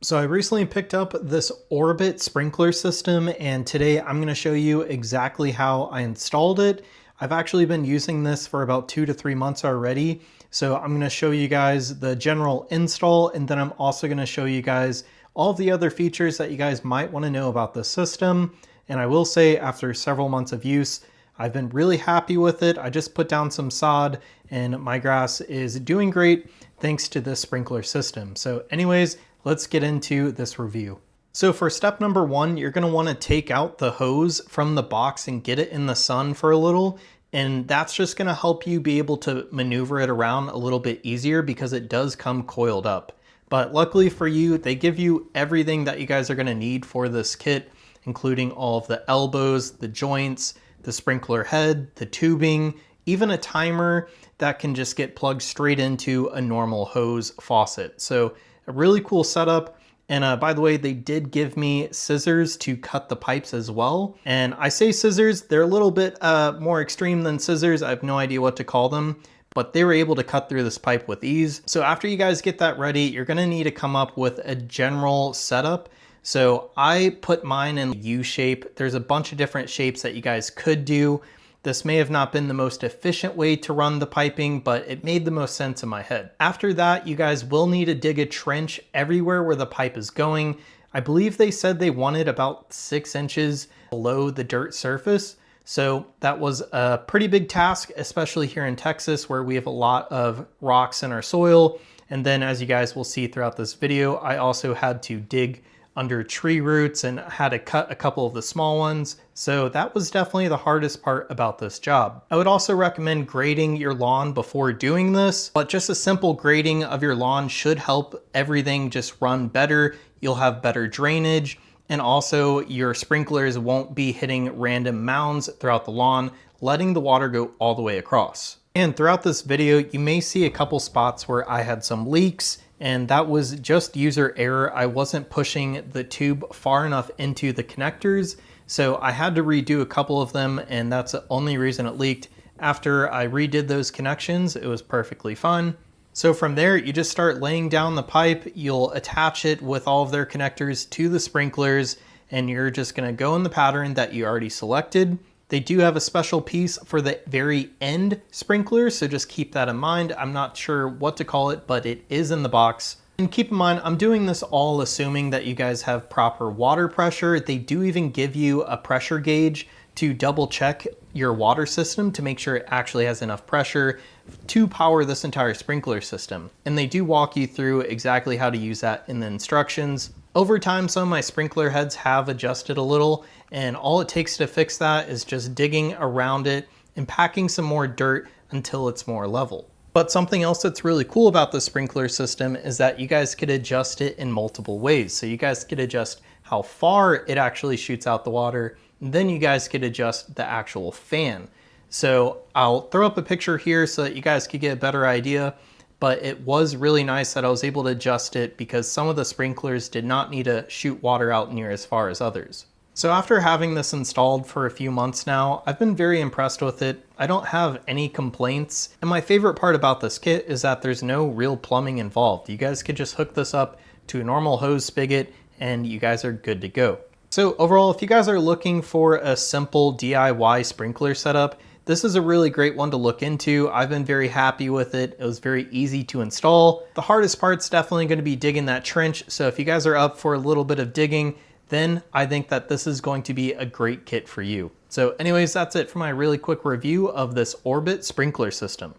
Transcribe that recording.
So I recently picked up this Orbit sprinkler system, and today I'm going to show you exactly how I installed it. I've actually been using this for about 2 to 3 months already. So I'm going to show you guys the general install, and then I'm also going to show you guys all of the other features that you guys might want to know about the system. And I will say, after several months of use, I've been really happy with it. I just put down some sod and my grass is doing great thanks to this sprinkler system. So anyways, let's get into this review. So for step number one, you're going to want to take out the hose from the box and get it in the sun for a little. And that's just going to help you be able to maneuver it around a little bit easier because it does come coiled up. But luckily for you, they give you everything that you guys are going to need for this kit, including all of the elbows, the joints, the sprinkler head, the tubing, even a timer that can just get plugged straight into a normal hose faucet. So a really cool setup. And by the way, they did give me scissors to cut the pipes as well. And I say scissors, they're a little bit more extreme than scissors. I have no idea what to call them, but they were able to cut through this pipe with ease. So after you guys get that ready, you're gonna need to come up with a general setup. So I put mine in U shape. There's a bunch of different shapes that you guys could do. This may have not been the most efficient way to run the piping, but it made the most sense in my head. After that, you guys will need to dig a trench everywhere where the pipe is going. I believe they said they wanted about 6 inches below the dirt surface. So that was a pretty big task, especially here in Texas where we have a lot of rocks in our soil. And then as you guys will see throughout this video, I also had to dig under tree roots and had to cut a couple of the small ones. So that was definitely the hardest part about this job. I would also recommend grading your lawn before doing this, but just a simple grading of your lawn should help everything just run better. You'll have better drainage, and also your sprinklers won't be hitting random mounds throughout the lawn, letting the water go all the way across. And throughout this video, you may see a couple spots where I had some leaks, and that was just user error. I wasn't pushing the tube far enough into the connectors, so I had to redo a couple of them, and that's the only reason it leaked. After I redid those connections, it was perfectly fine. So from there, you just start laying down the pipe, you'll attach it with all of their connectors to the sprinklers, and you're just gonna go in the pattern that you already selected. They do have a special piece for the very end sprinkler, so just keep that in mind. I'm not sure what to call it, but it is in the box. And keep in mind, I'm doing this all assuming that you guys have proper water pressure. They do even give you a pressure gauge to double check your water system to make sure it actually has enough pressure to power this entire sprinkler system. And they do walk you through exactly how to use that in the instructions. Over time, some of my sprinkler heads have adjusted a little, and all it takes to fix that is just digging around it and packing some more dirt until it's more level. But something else that's really cool about the sprinkler system is that you guys could adjust it in multiple ways. So you guys could adjust how far it actually shoots out the water, and then you guys could adjust the actual fan. So I'll throw up a picture here so that you guys could get a better idea. But it was really nice that I was able to adjust it because some of the sprinklers did not need to shoot water out near as far as others. So after having this installed for a few months now, I've been very impressed with it. I don't have any complaints. And my favorite part about this kit is that there's no real plumbing involved. You guys could just hook this up to a normal hose spigot and you guys are good to go. So overall, if you guys are looking for a simple DIY sprinkler setup, this is a really great one to look into. I've been very happy with it. It was very easy to install. The hardest part's definitely going to be digging that trench. So if you guys are up for a little bit of digging, then I think that this is going to be a great kit for you. So anyways, that's it for my really quick review of this Orbit sprinkler system.